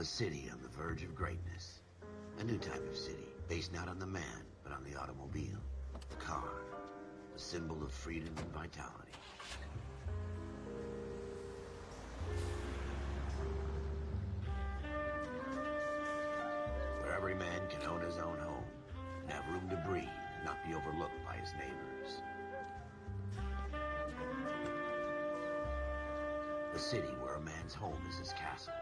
A city on the verge of greatness. A new type of city, based not on the man, but on the automobile. The car. The symbol of freedom and vitality. Where every man can own his own home, and have room to breathe, and not be overlooked by his neighbors. A city where a man's home is his castle.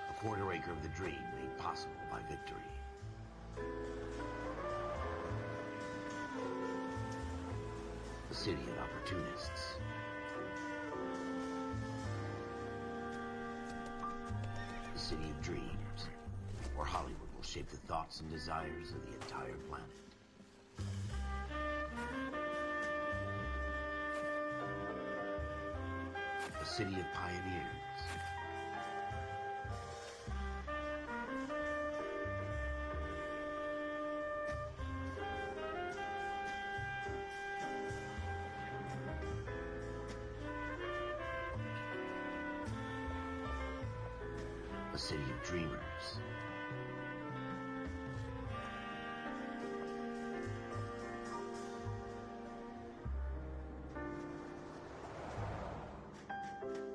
A quarter acre of the dream made possible by victory. A city of opportunists. A city of dreams, where Hollywood will shape the thoughts and desires of the entire planet. A city of pioneers. A city of dreamers.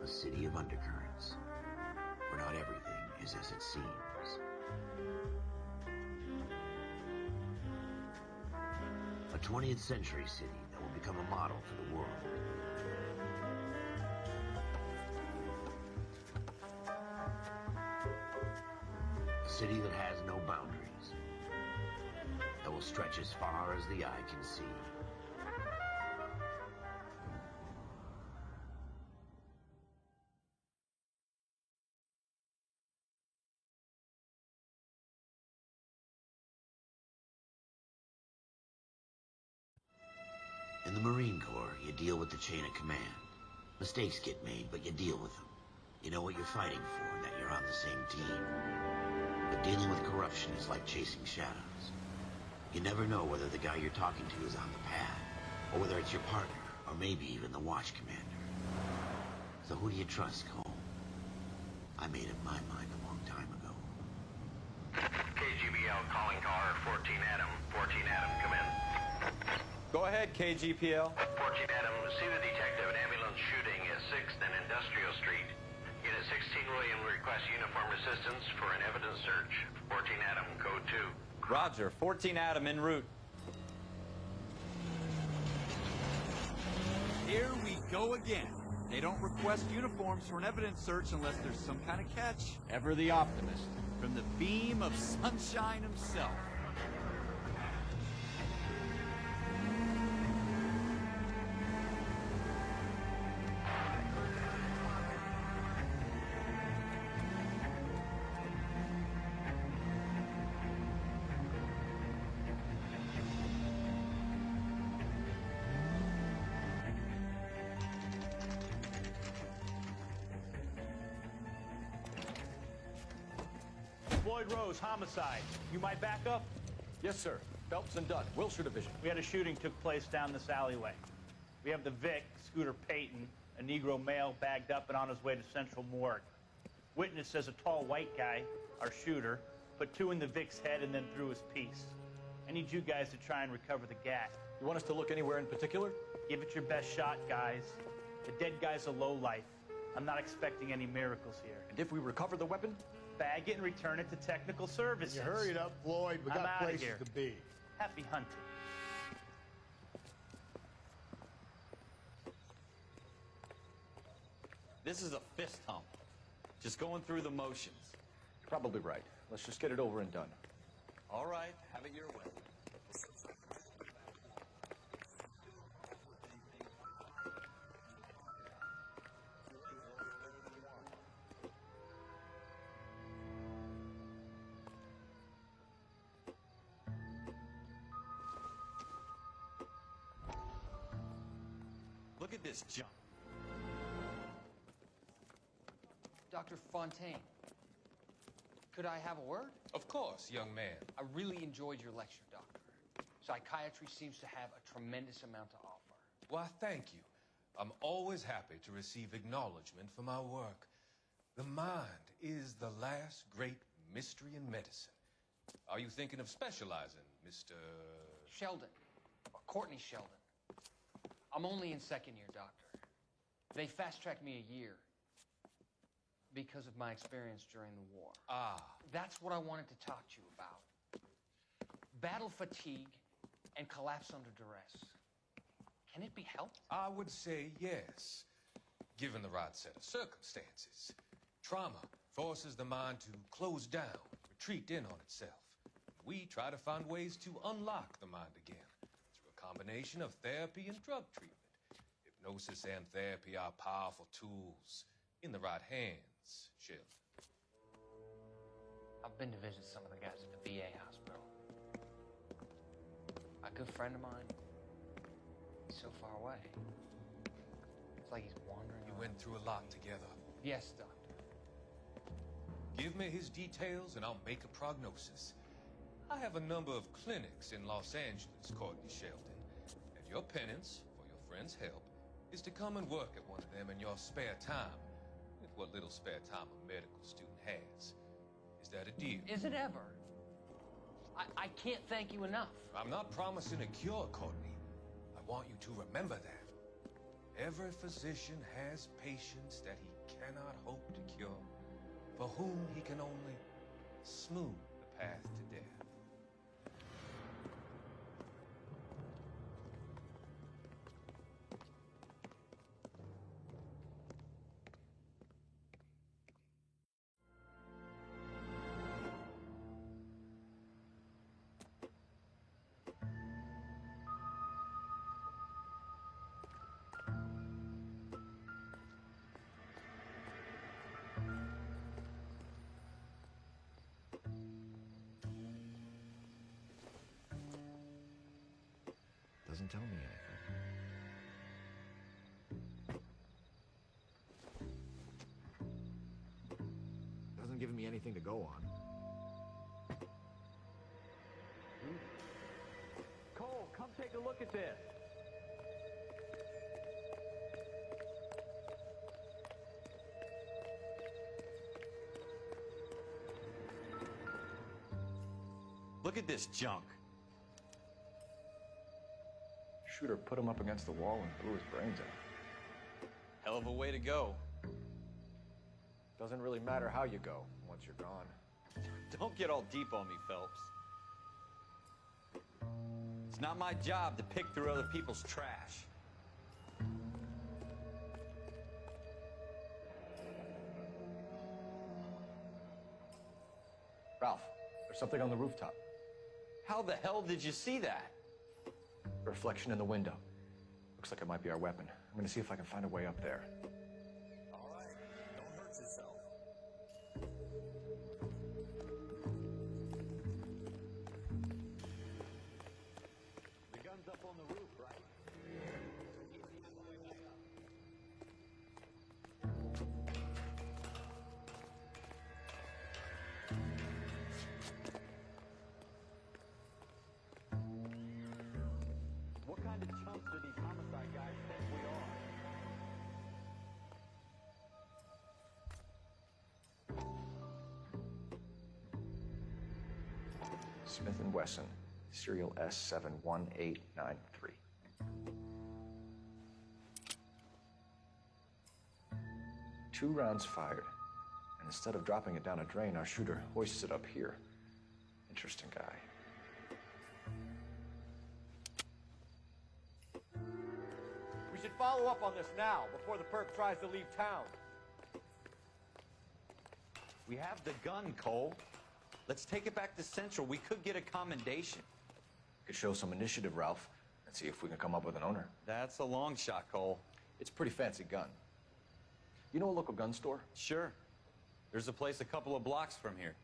A city of undercurrents, where not everything is as it seems. A 20th century city that will become a model for the world. A city that has no boundaries, that will stretch as far as the eye can see. In the Marine Corps, you deal with the chain of command. Mistakes get made, but you deal with them. You know what you're fighting for, and that you're on the same team. But dealing with corruption is like chasing shadows. You never know whether the guy you're talking to is on the pad, or whether it's your partner, or maybe even the watch commander. So who do you trust, Cole? I made up my mind a long time ago. KGBL calling car 14 Adam. 14 Adam, come in. Go ahead, KGPL. 14 Adam, see the detective, an ambulance shooting at 6th and Industrial Street. Unit 16 William requests uniform assistance for an evidence search. 14 Adam, code 2. Roger, 14 Adam en route. Here we go again. They don't request uniforms for an evidence search unless there's some kind of catch. Ever the optimist. From the beam of sunshine himself. Floyd Rose, homicide. You might back up? Yes, sir. Phelps and Dunn, Wilshire Division. We had a shooting took place down this alleyway. We have the Vic, Scooter Payton, a Negro male bagged up and on his way to Central Morgue. Witness says a tall white guy, our shooter, put 2 in the Vic's head and then threw his piece. I need you guys to try and recover the gat. You want us to look anywhere in particular? Give it your best shot, guys. The dead guy's a lowlife. I'm not expecting any miracles here. And if we recover the weapon? Bag it and return it to technical services. You hurry it up, Floyd. We I'm got outta places here. to be. Happy hunting. This is a fist hump. Just going through the motions. You're probably right. Let's just get it over and done. All right, have it your way. Look at this junk. Dr. Fontaine, could I have a word? Of course, young man. I really enjoyed your lecture, Doctor. Psychiatry seems to have a tremendous amount to offer. Why, thank you. I'm always happy to receive acknowledgement for my work. The mind is the last great mystery in medicine. Are you thinking of specializing, Mr. Sheldon. Or Courtney Sheldon. I'm only in second year, Doctor. They fast-tracked me a year because of my experience during the war. Ah. That's what I wanted to talk to you about. Battle fatigue and collapse under duress. Can it be helped? I would say yes, given the right set of circumstances. Trauma forces the mind to close down, retreat in on itself. We try to find ways to unlock the mind again through a combination of therapy and drug treatment. Hypnosis and therapy are powerful tools in the right hands, Sheldon. I've been to visit some of the guys at the VA hospital. A good friend of mine, he's so far away. It's like he's wandering You around. went through a lot together. Yes, Doctor. Give me his details and I'll make a prognosis. I have a number of clinics in Los Angeles, Courtney Sheldon, and your penance, for your friend's help, is to come and work at one of them in your spare time, with what little spare time a medical student has. Is that a deal? Is it ever? I can't thank you enough. I'm not promising a cure, Courtney. I want you to remember that. Every physician has patients that he cannot hope to cure, for whom he can only smooth the path to death. Doesn't tell me anything. Doesn't give me anything to go on. Cole, come take a look at this. Look at this junk. Shooter put him up against the wall and blew his brains out. Hell of a way to go. Doesn't really matter how you go once you're gone. Don't get all deep on me, Phelps. It's not my job to pick through other people's trash. Ralph, there's something on the rooftop. How the hell did you see that? A reflection in the window. Looks like it might be our weapon. I'm gonna see if I can find a way up there. All right, don't hurt yourself. The gun's up on the roof, right? What kind of chumps do these homicide guys think we are? Smith & Wesson, serial S71893. Two rounds fired, and instead of dropping it down a drain, our shooter hoists it up here. Interesting guy. We should follow up on this now, before the perp tries to leave town. We have the gun, Cole. Let's take it back to Central. We could get a commendation. Could show some initiative, Ralph, and see if we can come up with an owner. That's a long shot, Cole. It's a pretty fancy gun. You know a local gun store? Sure. There's a place a couple of blocks from here.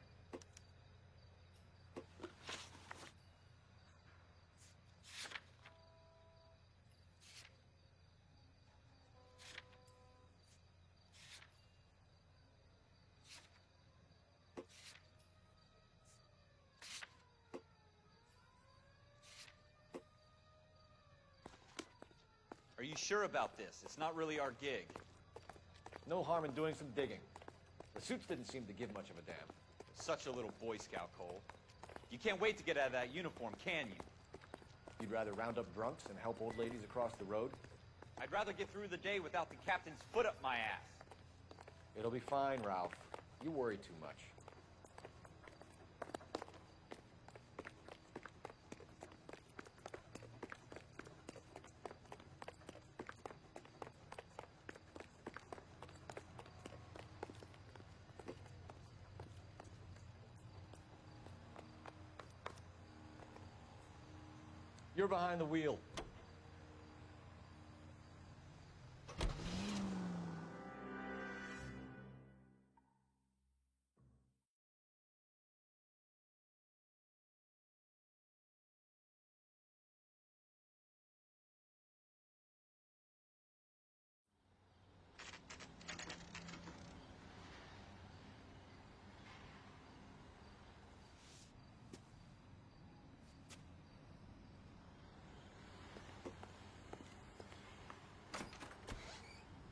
Are you sure about this? It's not really our gig. No harm in doing some digging. The suits didn't seem to give much of a damn. Such a little Boy Scout, Cole. You can't wait to get out of that uniform, can you? You'd rather round up drunks and help old ladies across the road? I'd rather get through the day without the captain's foot up my ass. It'll be fine, Ralph. You worry too much. You're behind the wheel.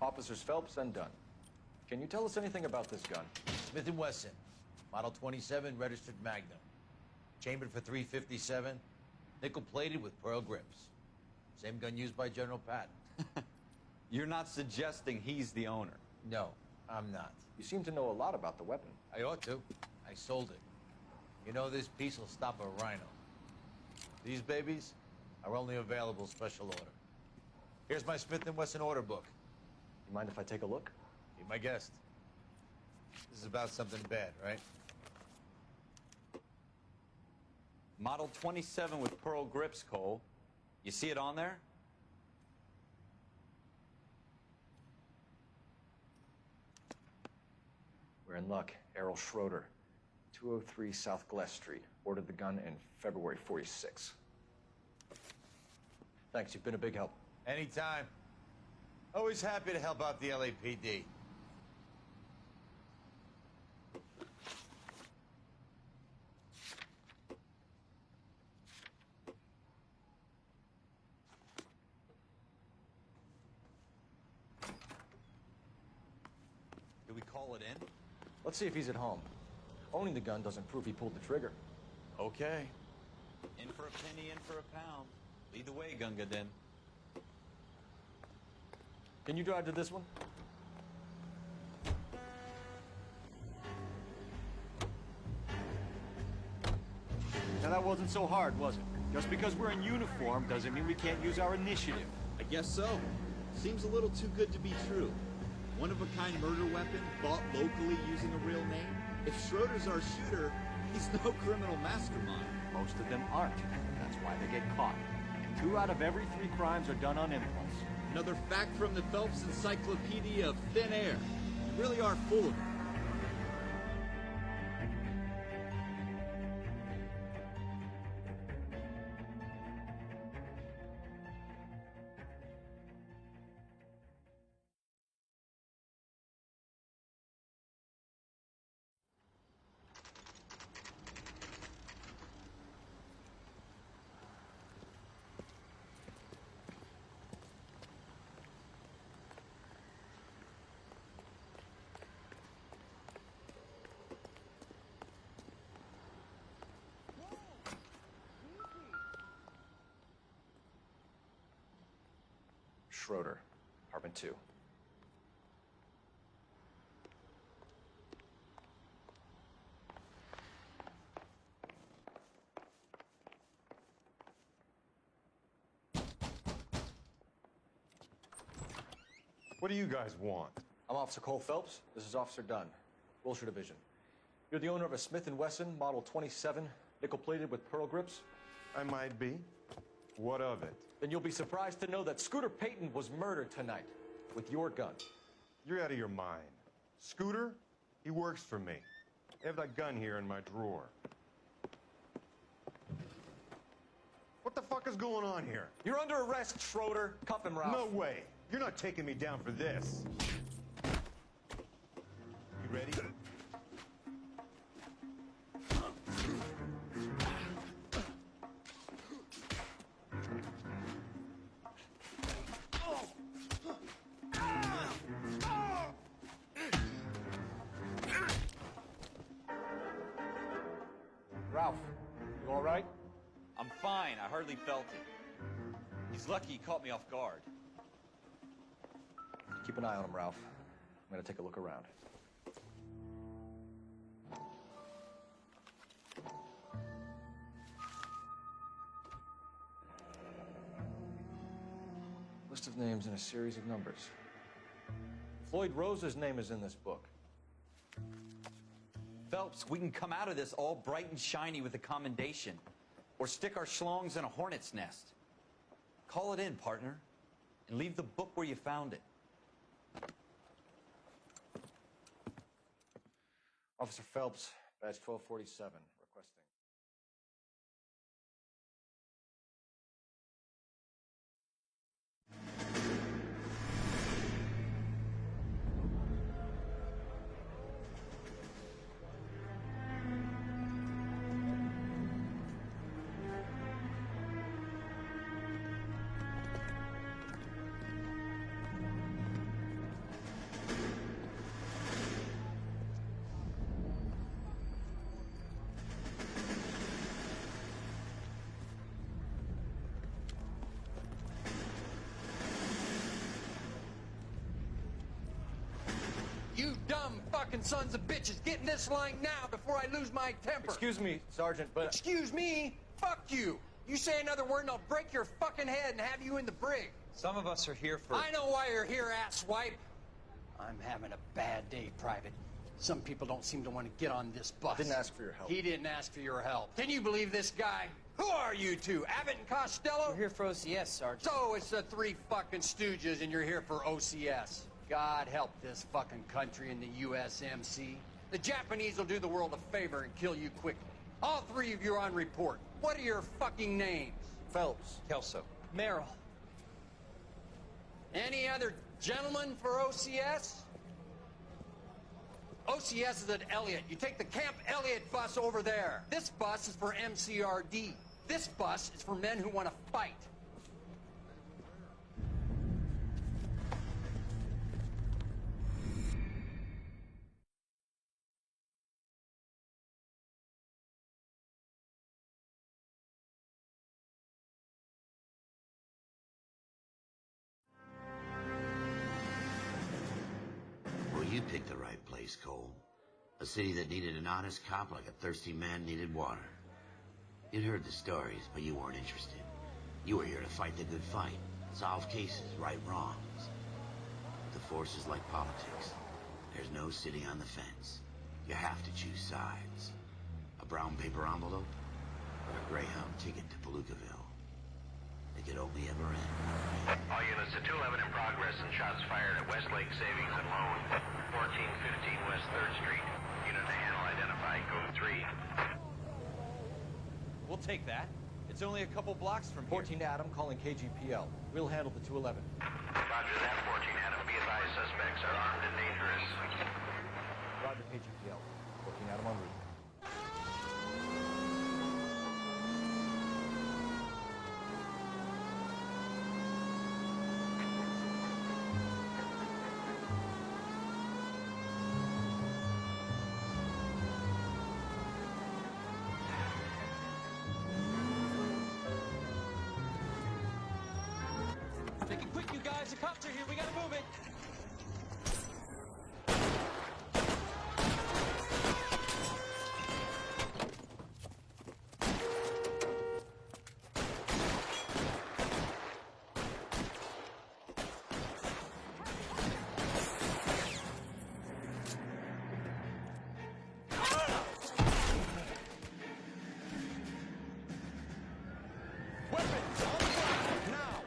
Officers Phelps and Dunn. Can you tell us anything about this gun? Smith & Wesson, Model 27, registered Magnum. Chambered for .357, nickel-plated with pearl grips. Same gun used by General Patton. You're not suggesting he's the owner? No, I'm not. You seem to know a lot about the weapon. I ought to. I sold it. You know, this piece will stop a rhino. These babies are only available special order. Here's my Smith & Wesson order book. You mind if I take a look? Be my guest. This is about something bad, right? Model 27 with pearl grips, Cole. You see it on there? We're in luck. Errol Schroeder, 203 South Glass Street. Ordered the gun in February '46. Thanks, you've been a big help. Anytime. Always happy to help out the LAPD. Do we call it in? Let's see if he's at home. Owning the gun doesn't prove he pulled the trigger. Okay. In for a penny, in for a pound. Lead the way, Gunga Din. Can you drive to this one? Now that wasn't so hard, was it? Just because we're in uniform doesn't mean we can't use our initiative. I guess so. Seems a little too good to be true. One-of-a-kind murder weapon bought locally using a real name? If Schroeder's our shooter, he's no criminal mastermind. Most of them aren't. That's why they get caught. 2 out of every 3 crimes are done on impulse. Another fact from the Phelps Encyclopedia of Thin Air. You really are full of it. Schroeder, apartment 2. What do you guys want? I'm Officer Cole Phelps. This is Officer Dunn, Wilshire Division. You're the owner of a Smith & Wesson Model 27, nickel-plated with pearl grips? I might be. What of it? Then you'll be surprised to know that Scooter Payton was murdered tonight with your gun. You're out of your mind. Scooter? He works for me. I have that gun here in my drawer. What the fuck is going on here? You're under arrest, Schroeder. Cuff him, Ralph. No way. You're not taking me down for this. You ready? hardly felt it. He's lucky he caught me off guard. Keep an eye on him, Ralph. I'm gonna take a look around. List of names and a series of numbers. Floyd Rosa's name is in this book. Phelps, we can come out of this all bright and shiny with a commendation. Or stick our schlongs in a hornet's nest. Call it in, partner. And leave the book where you found it. Officer Phelps, badge 1247, requesting. You dumb fucking sons of bitches, get in this line now before I lose my temper. Excuse me, Sergeant, but... Excuse me? Fuck you. You say another word and I'll break your fucking head and have you in the brig. Some of us are here for... I know why you're here, asswipe. I'm having a bad day, Private. Some people don't seem to want to get on this bus. Didn't ask for your help. He didn't ask for your help. Can you believe this guy? Who are you two? Abbott and Costello? We're here for OCS, Sergeant. So it's the three fucking stooges and you're here for OCS. God help this fucking country and the USMC. The Japanese will do the world a favor and kill you quickly. All three of you are on report. What are your fucking names? Phelps. Kelso. Merrill. Any other gentlemen for OCS? OCS is at Elliott. You take the Camp Elliott bus over there. This bus is for MCRD. This bus is for men who want to fight. Well, you picked the right place, Cole. A city that needed an honest cop like a thirsty man needed water. You'd heard the stories, but you weren't interested. You were here to fight the good fight, solve cases, right wrongs. The force is like politics. There's no sitting on the fence. You have to choose sides. A brown paper envelope or a Greyhound ticket to Palookaville. It could only ever end. All units to 211 in progress and shots fired at Westlake Savings and Loan, 1415 West 3rd Street. Unit to handle identified, code 3. We'll take that. It's only a couple blocks from here. 14 Adam calling KGPL. We'll handle the 211. Roger that, 14 Adam. Be advised, suspects are armed and dangerous. Roger KGPL. 14 Adam en route. Make it quick, you guys. The cops are here. We gotta move it. Weapons on fire now.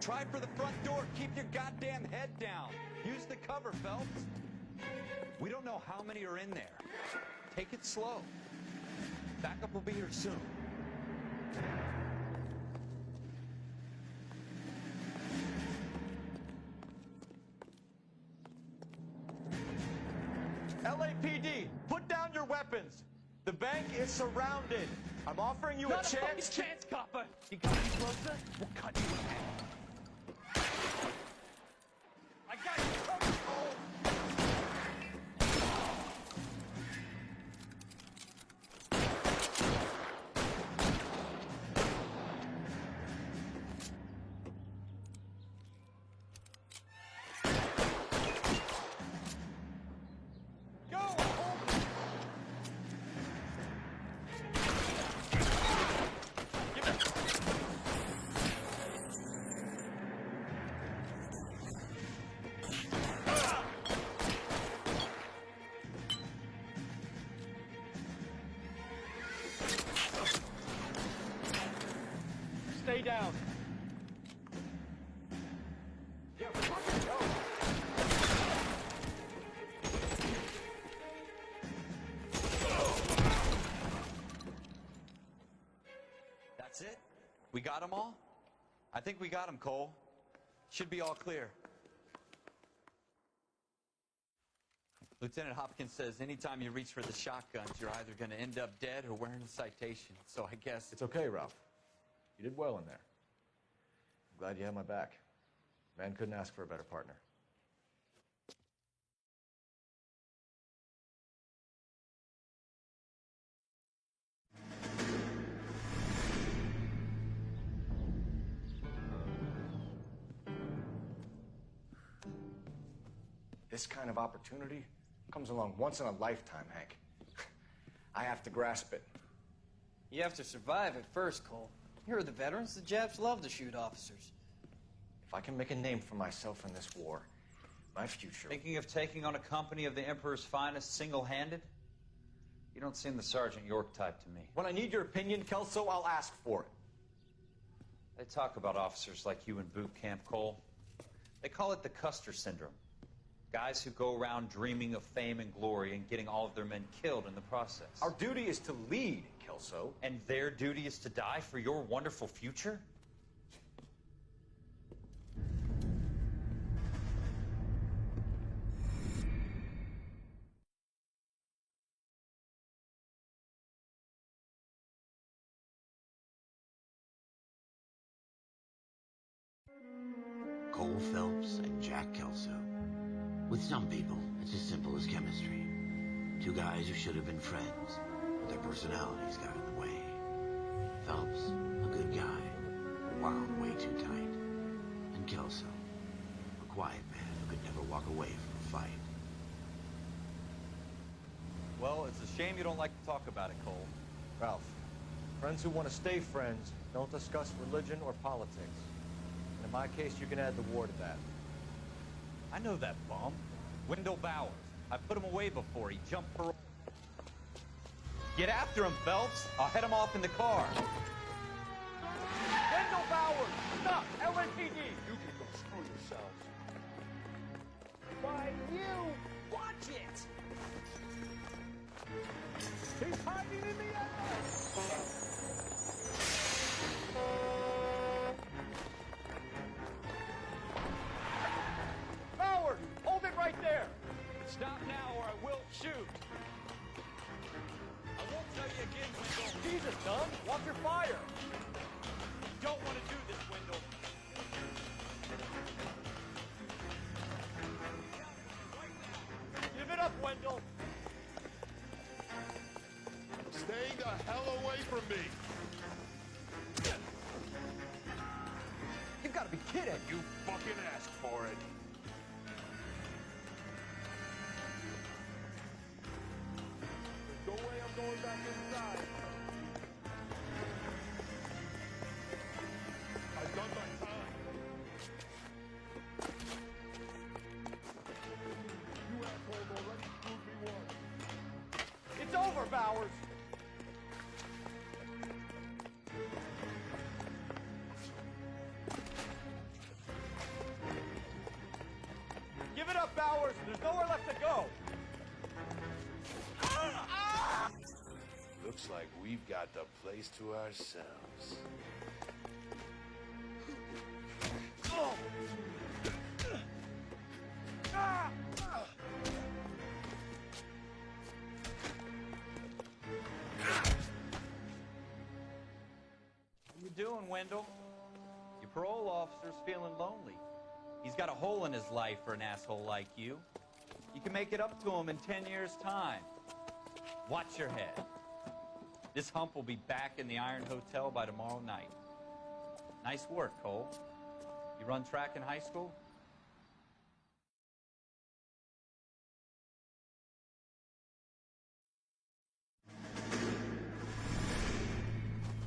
Try for the front door. Keep your goddamn head down. Use the cover, Phelps. We don't know how many are in there. Take it slow. Backup will be here soon. LAPD, put down your weapons. The bank is surrounded. I'm offering you a chance. chance, copper. You got any closer? We'll cut you in half. I got you covered, Cole. We got them all? I think we got them, Cole. Should be all clear. Lieutenant Hopkins says anytime you reach for the shotguns, you're either going to end up dead or wearing a citation. So I guess... It's okay, Ralph. You did well in there. I'm glad you had my back. Man couldn't ask for a better partner. This kind of opportunity comes along once in a lifetime, Hank. I have to grasp it. You have to survive it first, Cole. Here are the veterans. The Japs love to shoot officers. If I can make a name for myself in this war, my future... Thinking of taking on a company of the Emperor's finest single-handed? You don't seem the Sergeant York type to me. When I need your opinion, Kelso, I'll ask for it. They talk about officers like you in boot camp, Cole. They call it the Custer syndrome. Guys who go around dreaming of fame and glory and getting all of their men killed in the process. Our duty is to lead, Kelso. And their duty is to die for your wonderful future? Cole Phelps and Jack Kelso. With some people, it's as simple as chemistry. Two guys who should have been friends, but their personalities got in the way. Phelps, a good guy, wound way too tight. And Kelso, a quiet man who could never walk away from a fight. Well, it's a shame you don't like to talk about it, Cole. Ralph, friends who want to stay friends don't discuss religion or politics. And in my case, you can add the war to that. I know that bum. Wendell Bowers. I put him away before. He jumped parole. Get after him, Phelps. I'll head him off in the car. Wendell Bowers! Stop! LAPD! You can go screw yourselves. Why, you! Watch it! He's hiding in the alley! Bowers! Hold it right there! Stop now or I will shoot! I won't tell you again, Wendell. Jesus, son! Watch your fire! You don't want to do this, Wendell. Give it up, Wendell! Stay the hell away from me! You've got to be kidding. You fucking asked for it. Go away, I'm going back inside. I've done my time. You asshole already screwed me once. It's over, Bowers! Give it up, Bowers! There's nowhere left to go! Looks like we've got the place to ourselves. How you doing, Wendell? Your parole officer's feeling lonely. He's got a hole in his life for an asshole like you. You can make it up to him in 10 years' time. Watch your head. This hump will be back in the Iron Hotel by tomorrow night. Nice work, Cole. You run track in high school?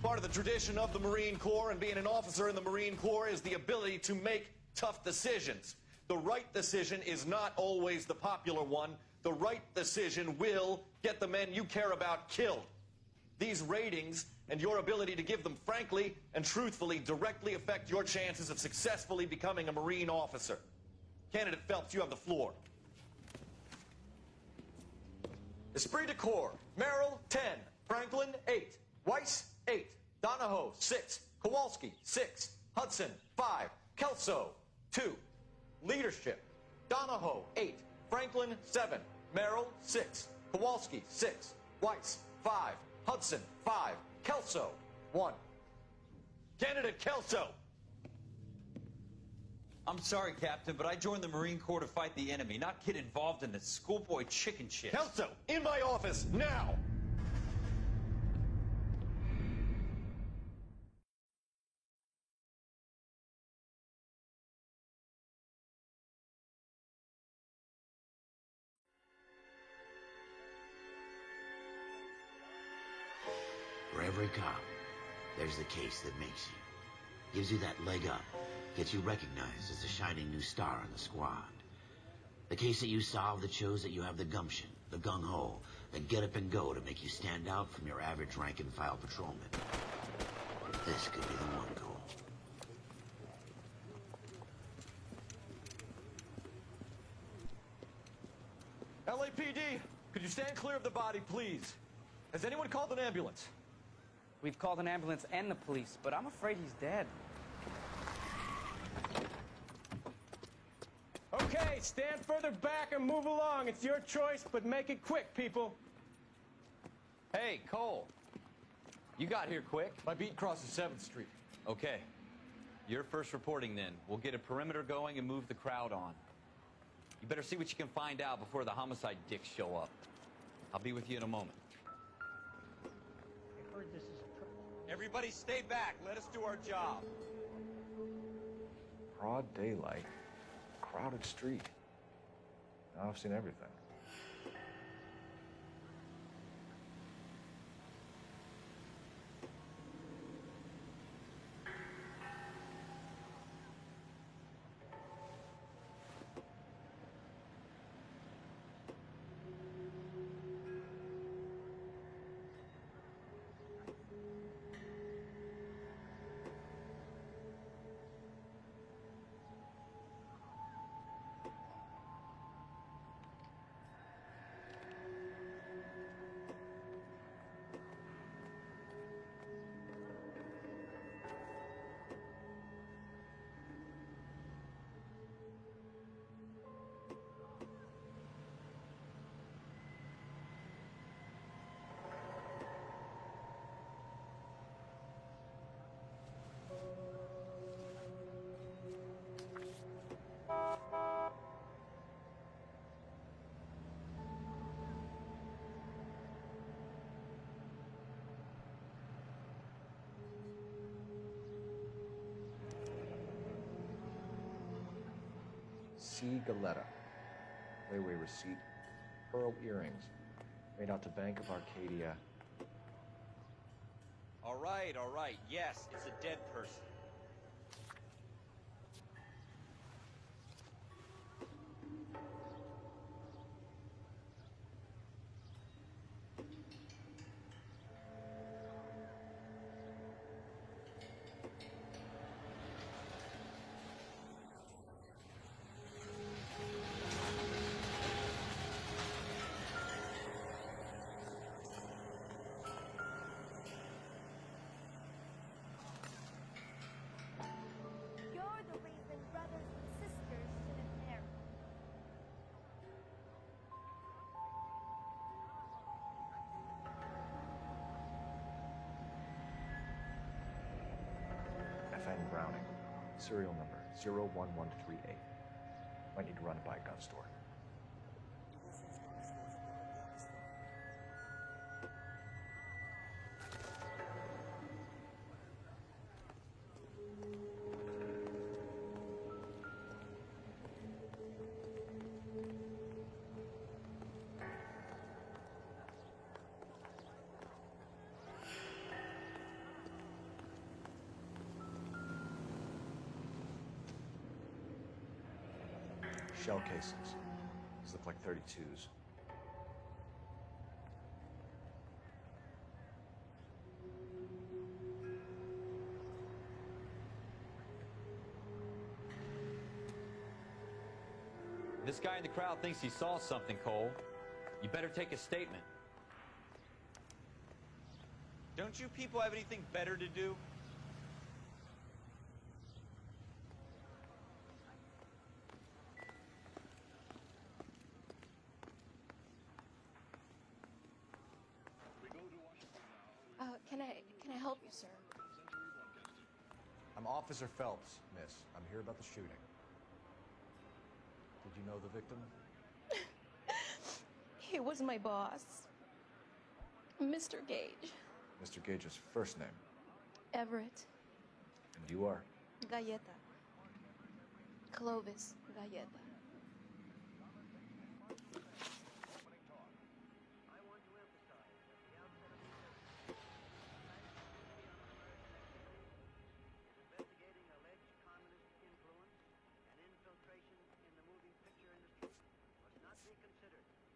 Part of the tradition of the Marine Corps and being an officer in the Marine Corps is the ability to make tough decisions. The right decision is not always the popular one. The right decision will get the men you care about killed. These ratings and your ability to give them frankly and truthfully directly affect your chances of successfully becoming a Marine officer. Candidate Phelps, you have the floor. Esprit de Corps, Merrill, 10. Franklin, 8. Weiss, 8. Donahoe, 6. Kowalski, 6. Hudson, 5. Kelso, 2. Leadership, Donahoe, 8. Franklin, 7. Merrill, 6. Kowalski, 6. Weiss, 5. Hudson, 5. Kelso, 1. Candidate Kelso! I'm sorry, Captain, but I joined the Marine Corps to fight the enemy, not get involved in this schoolboy chicken shit. Kelso, in my office, now! For every cop, there's the case that makes you. Gives you that leg up. Gets you recognized as a shining new star in the squad. The case that you solve that shows that you have the gumption, the gung-ho, the get up and go to make you stand out from your average rank-and-file patrolman. This could be the one, Cole. LAPD, could you stand clear of the body, please? Has anyone called an ambulance? We've called an ambulance and the police, but I'm afraid he's dead. Okay, stand further back and move along. It's your choice, but make it quick, people. Hey, Cole. You got here quick. My beat crosses 7th Street. Okay. You're first reporting then. We'll get a perimeter going and move the crowd on. You better see what you can find out before the homicide dicks show up. I'll be with you in a moment. I heard this is a Everybody stay back. Let us do our job. Broad daylight. Crowded street. Now I've seen everything. C. Galetta. Layaway receipt. Pearl earrings. Made out to Bank of Arcadia. All right, all right. Yes, it's a dead person. You're the reason brothers and sisters shouldn't marry. FN Browning. Serial number 01138. Might need to run it by a gun store. Shell casings. These look like 32s. This guy in the crowd thinks he saw something, Cole. You better take a statement. Don't you people have anything better to do? help you, sir? I'm Officer Phelps, miss. I'm here about the shooting. Did you know the victim? He was my boss, Mr. Gage. Mr. Gage's first name. Everett. And you are? Galleta. Clovis Galleta.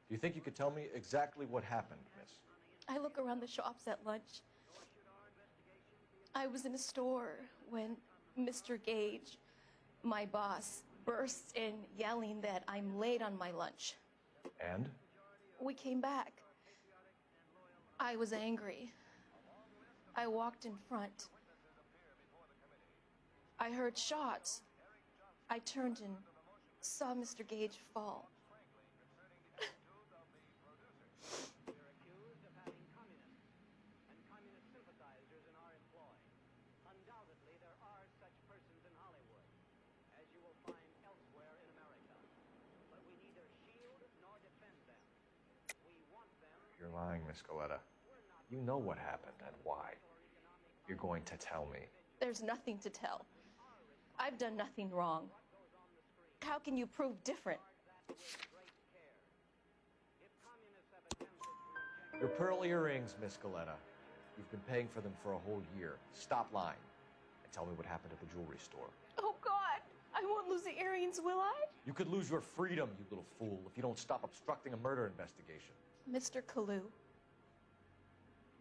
Do you think you could tell me exactly what happened, miss? I look around the shops at lunch. I was in a store when Mr. Gage, my boss, bursts in yelling that I'm late on my lunch. And? We came back. I was angry. I walked in front. I heard shots. I turned and saw Mr. Gage fall. You're lying, Miss Galleta. You know what happened and why. You're going to tell me. There's nothing to tell. I've done nothing wrong. How can you prove different? Your pearl earrings, Miss Galleta. You've been paying for them for a whole year. Stop lying and tell me what happened at the jewelry store. Oh, God! I won't lose the earrings, will I? You could lose your freedom, you little fool, if you don't stop obstructing a murder investigation. Mr. Kalu.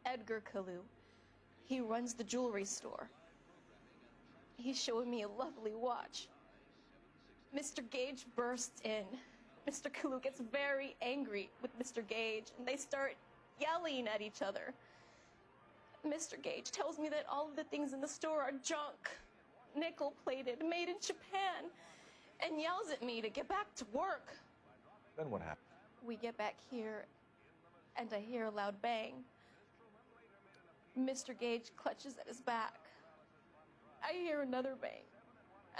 Edgar Kalu. He runs the jewelry store. He's showing me a lovely watch. Mr. Gage bursts in. Mr. Kalu gets very angry with Mr. Gage, and they start yelling at each other. Mr. Gage tells me that all of the things in the store are junk, nickel-plated, made in Japan, and yells at me to get back to work. Then what happened? We get back here, and I hear a loud bang. Mr. Gage clutches at his back. I hear another bang,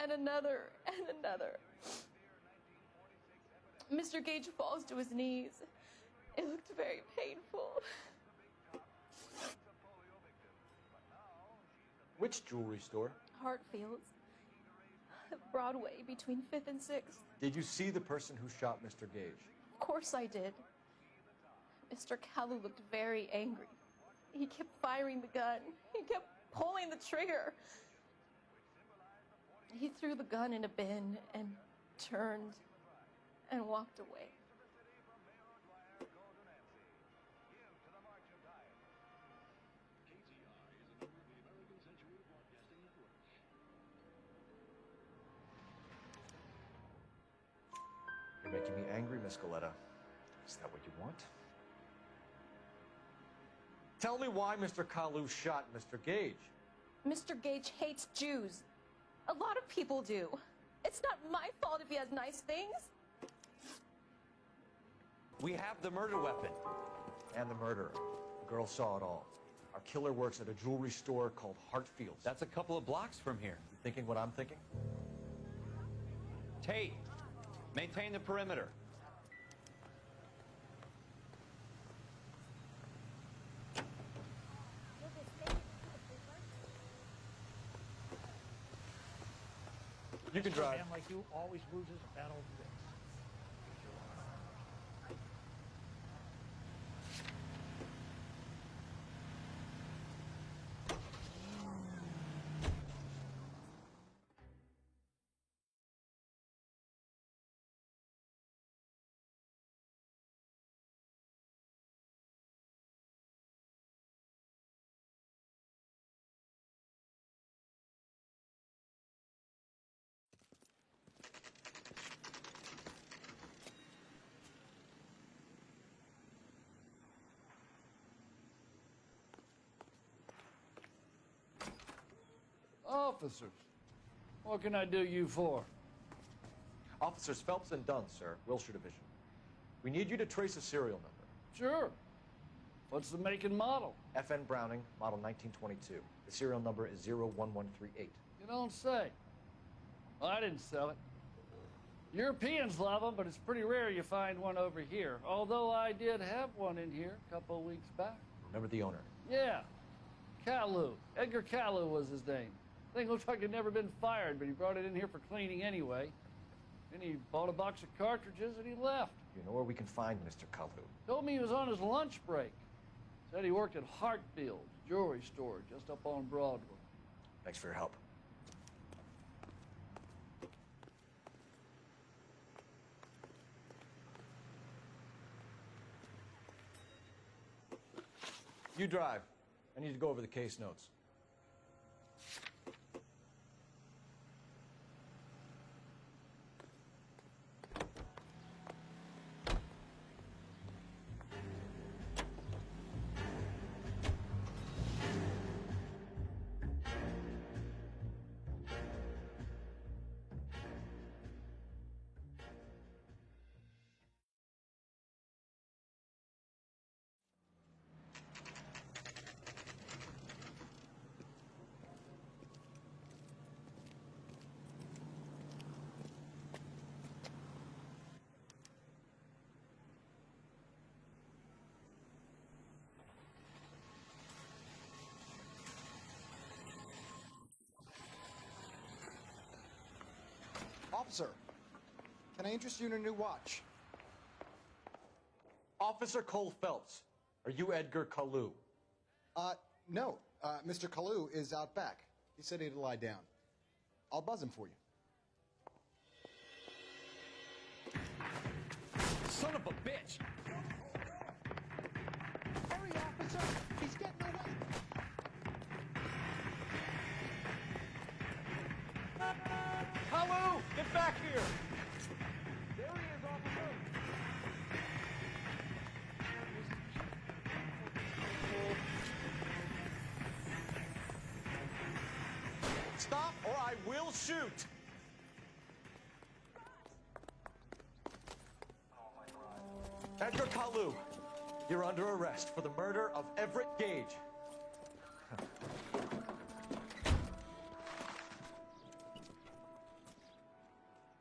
and another, and another. Mr. Gage falls to his knees. It looked very painful. Which jewelry store? Hartfield's. Broadway, between 5th and 6th. Did you see the person who shot Mr. Gage? Of course I did. Mr. Kalu looked very angry. He kept firing the gun. He kept pulling the trigger. He threw the gun in a bin and turned and walked away. You're making me angry, Miss Galleta. Is that what you want? Tell me why Mr. Kalu shot Mr. Gage. Mr. Gage hates Jews. A lot of people do. It's not my fault if he has nice things. We have the murder weapon. And the murderer. The girl saw it all. Our killer works at a jewelry store called Hartfield's. That's a couple of blocks from here. You thinking what I'm thinking? Tate, maintain the perimeter. You can drive. A man like you always loses a battle of wits. Officers, what can I do you for? Officers Phelps and Dunn, sir, Wilshire Division. We need you to trace a serial number. Sure. What's the make and model? FN Browning, model 1922. The serial number is 01138. You don't say. Well, I didn't sell it. Europeans love them, but it's pretty rare you find one over here. Although I did have one in here a couple of weeks back. Remember the owner? Yeah. Kalu. Edgar Kalu was his name. Thing looks like he'd never been fired, but he brought it in here for cleaning anyway. Then he bought a box of cartridges and he left. You know where we can find Mr. Kalu? Told me he was on his lunch break. Said he worked at Hartfield's jewelry store just up on Broadway. Thanks for your help. You drive. I need to go over the case notes. Officer, can I interest you in a new watch? Officer Cole Phelps, are you Edgar Kalu? No. Mr. Kalu is out back. He said he'd lie down. I'll buzz him for you. Son of a bitch! Hurry, officer! He's getting away! Kalu, get back here! There he is, officer! Stop or I will shoot! Edgar Kalu, you're under arrest for the murder of Everett Gage.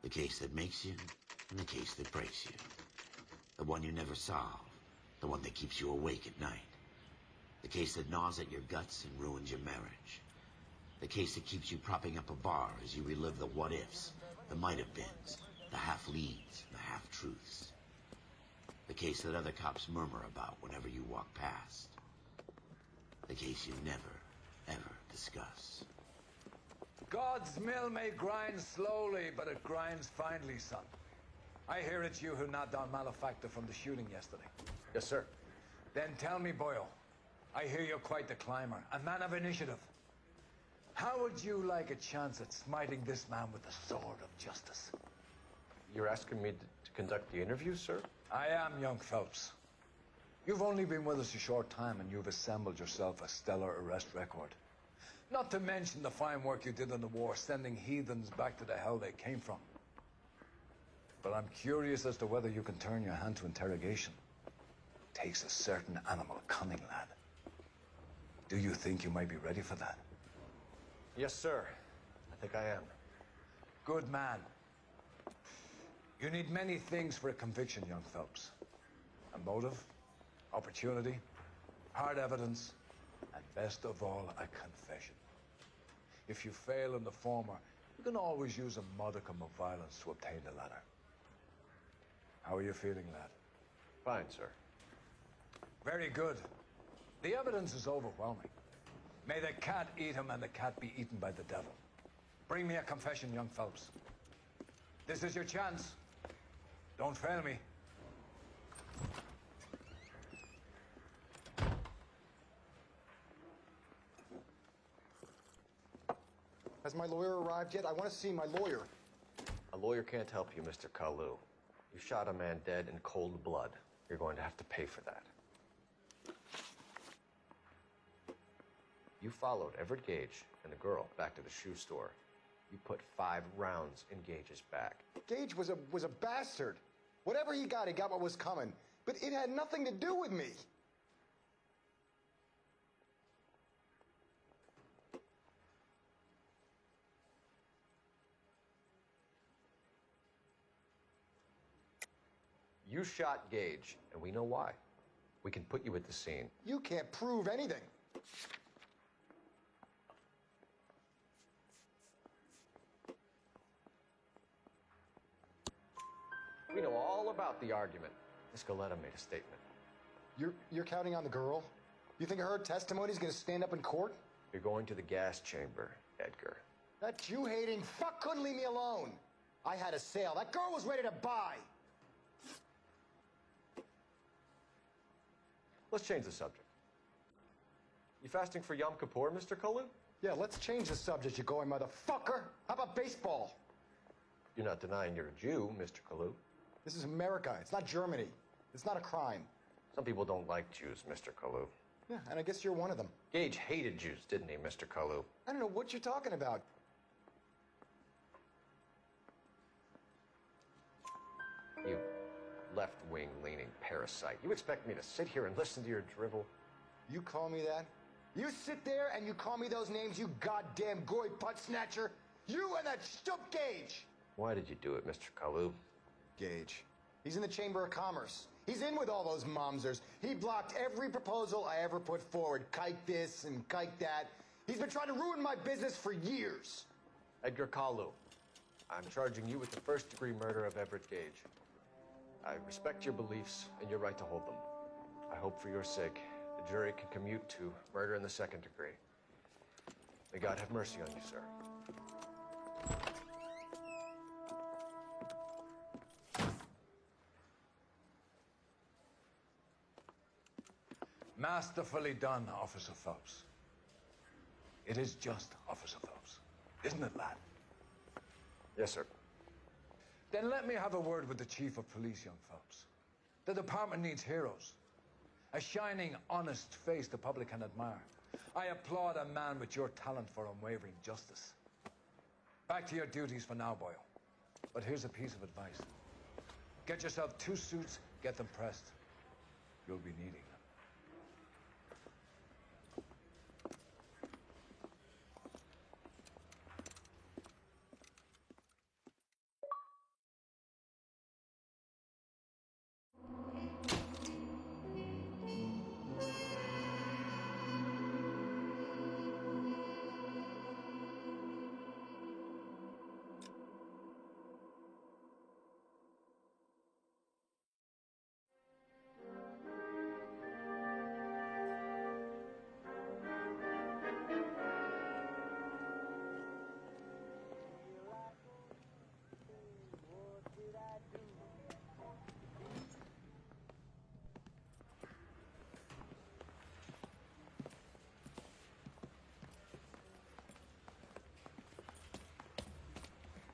The case that makes you and the case that breaks you. The one you never solve. The one that keeps you awake at night. The case that gnaws at your guts and ruins your marriage. The case that keeps you propping up a bar as you relive the what-ifs, the might-have-beens, the half-leads, the half-truths. The case that other cops murmur about whenever you walk past. The case you never, ever discuss. God's mill may grind slowly, but it grinds finely, son. I hear it's you who knocked down Malefactor from the shooting yesterday. Yes, sir. Then tell me, Boyle, I hear you're quite the climber, a man of initiative. How would you like a chance at smiting this man with the sword of justice? You're asking me to conduct the interview, sir? I am, young Phelps. You've only been with us a short time, and you've assembled yourself a stellar arrest record. Not to mention the fine work you did in the war, sending heathens back to the hell they came from. But I'm curious as to whether you can turn your hand to interrogation. Takes a certain animal cunning, lad. Do you think you might be ready for that? Yes, sir. I think I am. Good man. You need many things for a conviction, young Phelps. A motive, opportunity, hard evidence, and best of all, a confession. If you fail in the former, you can always use a modicum of violence to obtain the latter. How are you feeling, lad? Fine, sir. Very good. The evidence is overwhelming. May the cat eat him and the cat be eaten by the devil. Bring me a confession, young Phelps. This is your chance. Don't fail me. Has my lawyer arrived yet? I want to see my lawyer. A lawyer can't help you, Mr. Kalu. You shot a man dead in cold blood. You're going to have to pay for that. You followed Everett Gage and the girl back to the shoe store. You put 5 rounds in Gage's back. Gage was a bastard. Whatever he got what was coming. But it had nothing to do with me. You shot Gage, and we know why. We can put you at the scene. You can't prove anything. We know all about the argument. Escaleta made a statement. You're counting on the girl? You think her testimony's gonna stand up in court? You're going to the gas chamber, Edgar. That Jew-hating fuck couldn't leave me alone. I had a sale. That girl was ready to buy. Let's change the subject. You fasting for Yom Kippur, Mr. Kalu? Yeah, let's change the subject, you going motherfucker. How about baseball? You're not denying you're a Jew, Mr. Kalu. This is America. It's not Germany. It's not a crime. Some people don't like Jews, Mr. Kalu. Yeah, and I guess you're one of them. Gage hated Jews, didn't he, Mr. Kalu? I don't know what you're talking about. You left-wing leaning parasite. You expect me to sit here and listen to your drivel? You call me that? You sit there and you call me those names, you goddamn goy putt snatcher? You and that stup Gage! Why did you do it, Mr. Kalu? Gage. He's in the Chamber of Commerce. He's in with all those momsers. He blocked every proposal I ever put forward. Kike this and kike that. He's been trying to ruin my business for years. Edgar Kalu, I'm charging you with the first-degree murder of Everett Gage. I respect your beliefs and your right to hold them. I hope for your sake the jury can commute to murder in the second degree. May God have mercy on you, sir. Masterfully done, Officer Phelps. It is just, Officer Phelps. Isn't it, lad? Yes, sir. Then let me have a word with the Chief of Police, young Phelps. The department needs heroes. A shining, honest face the public can admire. I applaud a man with your talent for unwavering justice. Back to your duties for now, Boyle. But here's a piece of advice. Get yourself 2 suits, get them pressed. You'll be needing them.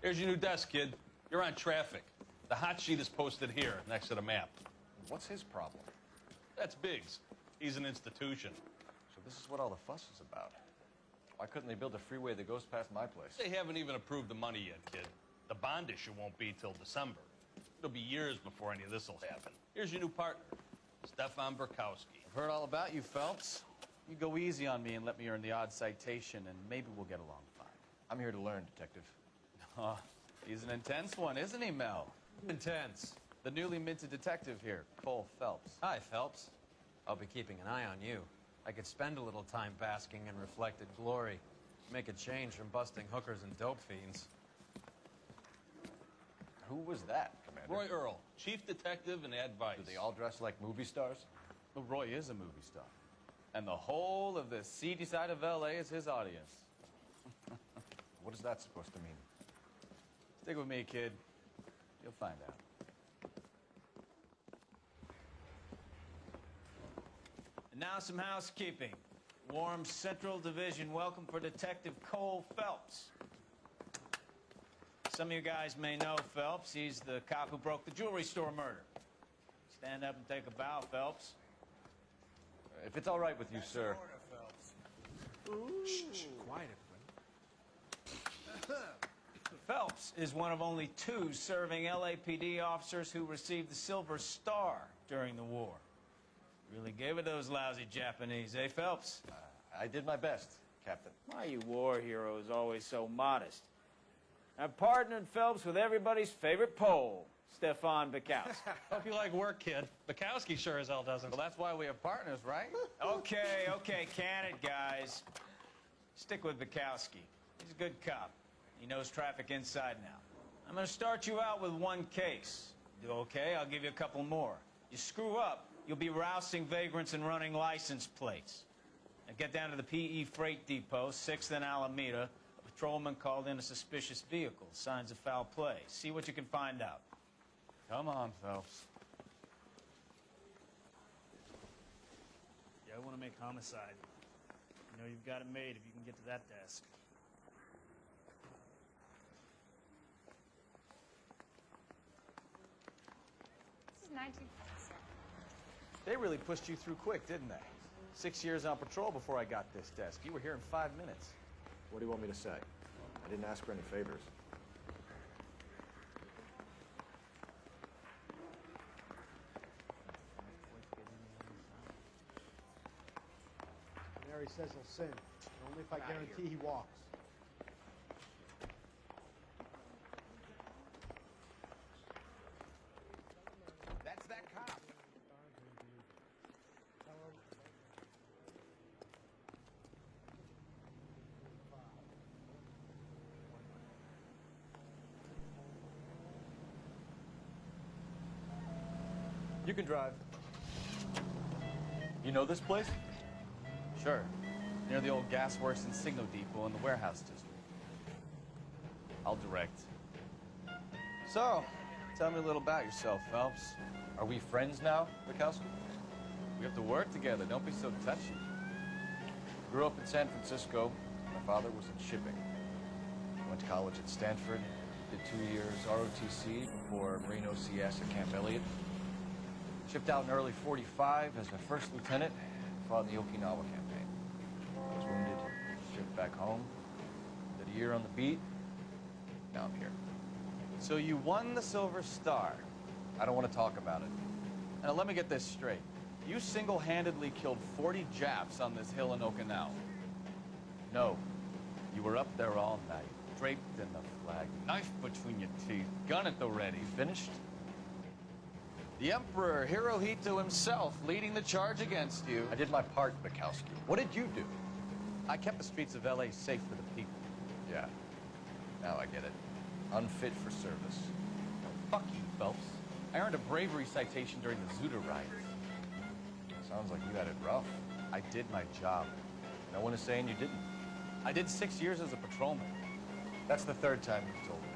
Here's your new desk, kid. You're on traffic. The hot sheet is posted here, next to the map. What's his problem? That's Biggs. He's an institution. So this is what all the fuss is about. Why couldn't they build a freeway that goes past my place? They haven't even approved the money yet, kid. The bond issue won't be till December. It'll be years before any of this will happen. Here's your new partner, Stefan Burkowski. I've heard all about you, Phelps. You go easy on me and let me earn the odd citation, and maybe we'll get along fine. I'm here to learn, Detective. Oh, he's an intense one, isn't he, Mel? Intense. The newly minted detective here, Cole Phelps. Hi, Phelps. I'll be keeping an eye on you. I could spend a little time basking in reflected glory. Make a change from busting hookers and dope fiends. Who was that, Commander? Roy Earl, chief detective and advice. Do they all dress like movie stars? Well, Roy is a movie star. And the whole of the seedy side of L.A. is his audience. What is that supposed to mean? Stick with me, kid. You'll find out. And now some housekeeping. Warm Central Division welcome for Detective Cole Phelps. Some of you guys may know Phelps. He's the cop who broke the jewelry store murder. Stand up and take a bow, Phelps. If it's all right with you, sir. Shh, quiet, everybody. Phelps is one of only 2 serving LAPD officers who received the Silver Star during the war. Really gave it those lousy Japanese, eh, Phelps? I did my best, Captain. Why you war heroes always so modest? I've partnered Phelps with everybody's favorite Pole, Stefan Bukowski. Hope you like work, kid. Bukowski sure as hell doesn't. Well, that's why we have partners, right? Okay, can it, guys. Stick with Bukowski. He's a good cop. He knows traffic inside and out. I'm gonna start you out with one case. Do okay, I'll give you a couple more. You screw up, you'll be rousting vagrants and running license plates. Now get down to the PE Freight Depot, 6th and Alameda. A patrolman called in a suspicious vehicle. Signs of foul play. See what you can find out. Come on, Phelps. Yeah, I want to make homicide. You know you've got it made if you can get to that desk. This is 1947. They really pushed you through quick, didn't they? 6 years on patrol before I got this desk. You were here in 5 minutes. What do you want me to say? I didn't ask for any favors. Mary says he'll sin. Only if I guarantee he walks. That's that cop. You can drive. You know this place? Sure. Near the old gasworks and signal depot in the warehouse district. I'll direct. So, tell me a little about yourself, Phelps. Are we friends now, Bukowski? We have to work together. Don't be so touchy. Grew up in San Francisco. My father was in shipping. Went to college at Stanford. Did 2 years ROTC before Marine OCS at Camp Elliott. Shipped out in early '45 as a first lieutenant. Fought in the Okinawa campaign. I was wounded. Shipped back home. Did a year on the beat. Now I'm here. So you won the Silver Star. I don't want to talk about it. Now let me get this straight. You single-handedly killed 40 Japs on this hill in Okinawa. No. You were up there all night, draped in the flag, knife between your teeth, gun at the ready. Finished? The Emperor Hirohito himself leading the charge against you. I did my part, Bukowski. What did you do? I kept the streets of L.A. safe for the people. Yeah. Now I get it. Unfit for service. No, fuck you, Phelps. I earned a bravery citation during the Zuda riots. Sounds like you had it rough. I did my job. No one is saying you didn't. I did 6 years as a patrolman. That's the third time you've told me.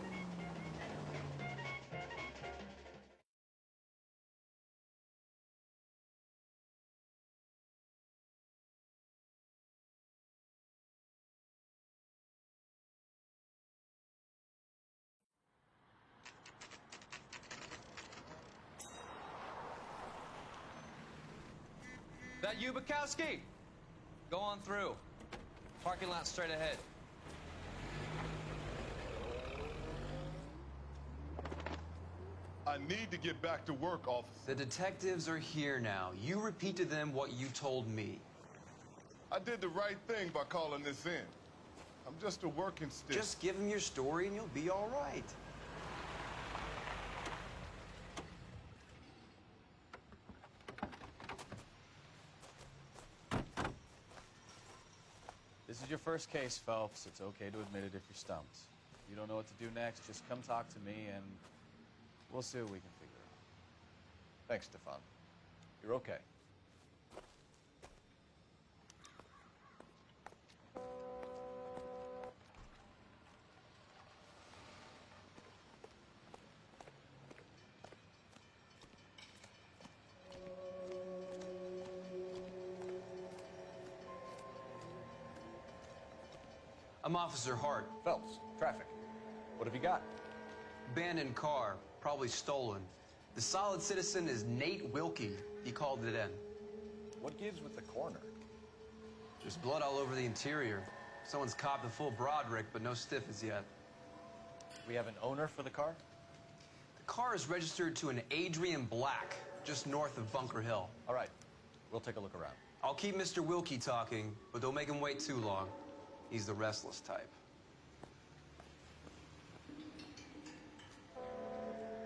That you, Bukowski? Go on through. Parking lot straight ahead. I need to get back to work, officer. The detectives are here now. You repeat to them what you told me. I did the right thing by calling this in. I'm just a working stick. Just give them your story and you'll be all right. This is your first case, Phelps. It's okay to admit it if you're stumped. If you don't know what to do next, just come talk to me and we'll see what we can figure out. Thanks, Stefan. You're okay. I'm Officer Hart. Phelps, traffic. What have you got? Abandoned car, probably stolen. The solid citizen is Nate Wilkie. He called it in. What gives with the corner? There's blood all over the interior. Someone's copped a full Broderick, but no stiff as yet. We have an owner for the car? The car is registered to an Adrian Black, just north of Bunker Hill. All right, we'll take a look around. I'll keep Mr. Wilkie talking, but don't make him wait too long. He's the restless type.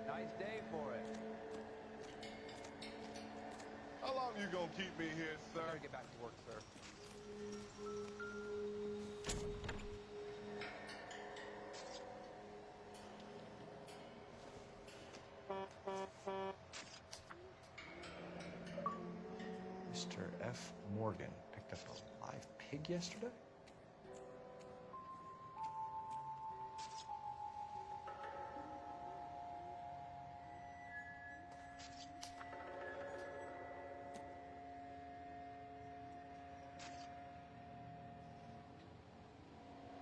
Nice day you gonna keep me here, sir? Gotta get back to work, sir. Mr. F. Morgan picked up a live pig yesterday?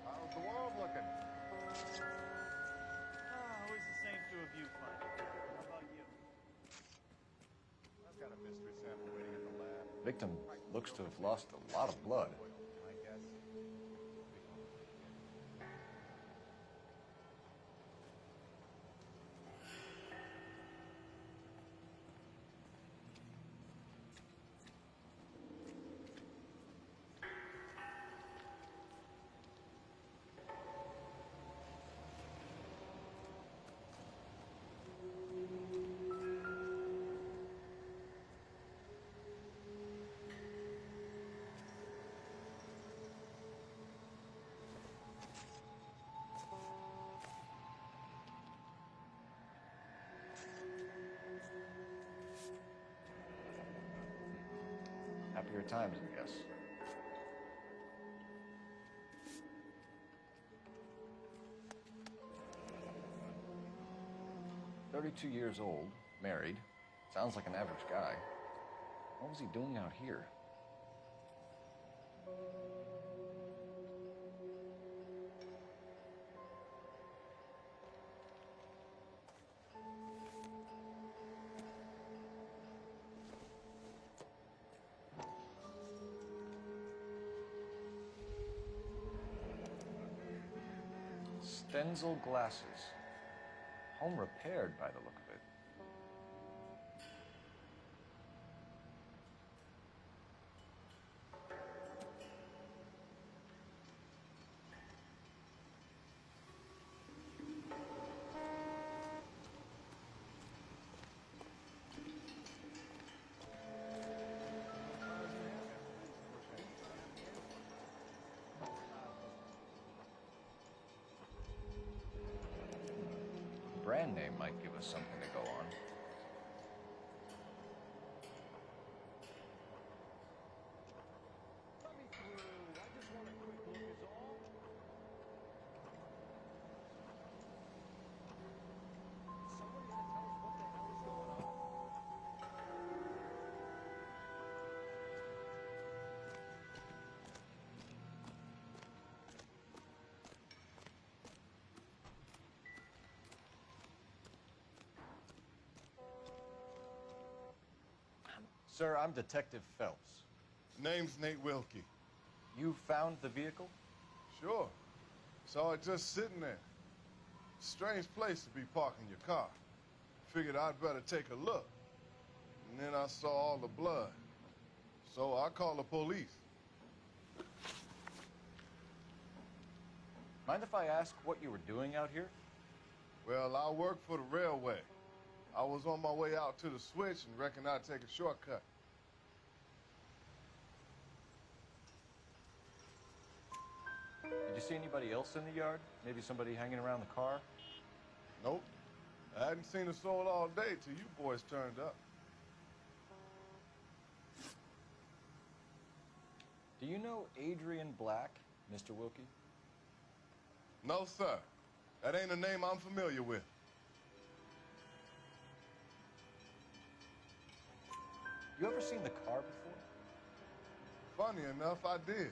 How's the world looking? Always the same to a viewfinder. How about you? I've got a mystery sample waiting at the lab. Victim looks to have lost a lot of blood. I guess. Happier times, I guess. "32 years old, married. Sounds like an average guy. What was he doing out here?" Stenzel glasses. Home repaired by the look of it. Brand name might give us something to go on. Sir, I'm Detective Phelps. Name's Nate Wilkie. You found the vehicle? Sure. Saw it just sitting there. Strange place to be parking your car. Figured I'd better take a look. And then I saw all the blood. So I called the police. Mind if I ask what you were doing out here? Well, I work for the railway. I was on my way out to the switch and reckoned I'd take a shortcut. Did you see anybody else in the yard? Maybe somebody hanging around the car? Nope. I hadn't seen a soul all day till you boys turned up. Do you know Adrian Black, Mr. Wilkie? No, sir. That ain't a name I'm familiar with. You ever seen the car before? Funny enough, I did.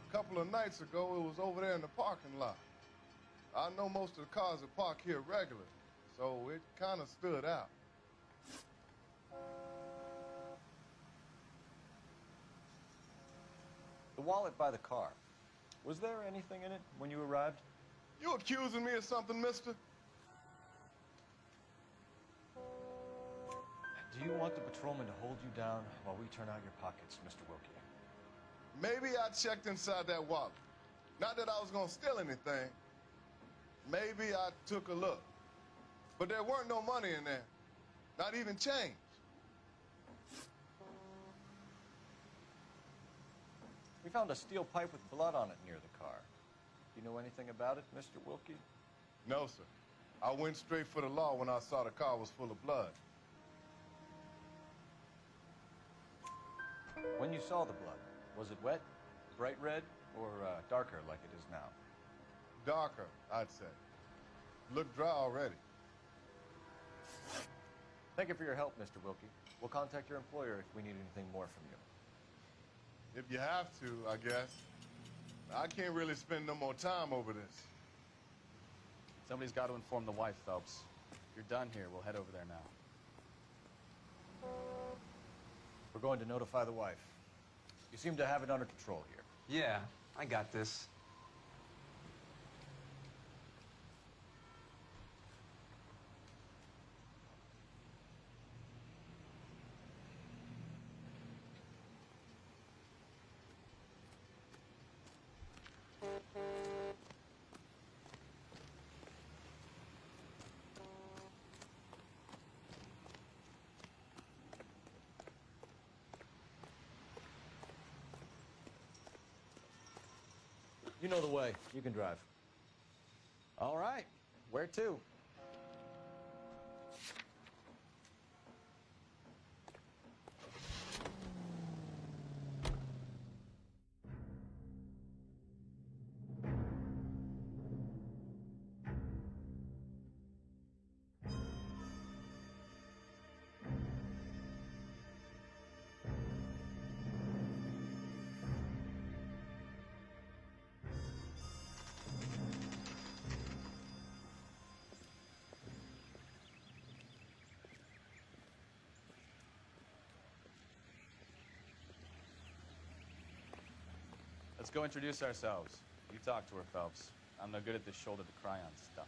A couple of nights ago, it was over there in the parking lot. I know most of the cars are parked here regularly, so it kind of stood out. The wallet by the car. Was there anything in it when you arrived? You accusing me of something, mister? Do you want the patrolman to hold you down while we turn out your pockets, Mr. Wilkie? Maybe I checked inside that wallet. Not that I was gonna steal anything. Maybe I took a look. But there weren't no money in there. Not even change. found a steel pipe with blood on it near the car. Do you know anything about it, Mr. Wilkie? No, sir. I went straight for the law when I saw the car was full of blood. When you saw the blood, was it wet, bright red, or darker like it is now? Darker, I'd say. Looked dry already. Thank you for your help, Mr. Wilkie. We'll contact your employer if we need anything more from you. If you have to, I guess. I can't really spend no more time over this. Somebody's got to inform the wife, Phelps. If you're done here, we'll head over there now. We're going to notify the wife. You seem to have it under control here. Yeah, I got this. You know the way. You can drive. All right. Where to? Let's go introduce ourselves. You talk to her, Phelps. I'm no good at this shoulder-to-cry-on stuff.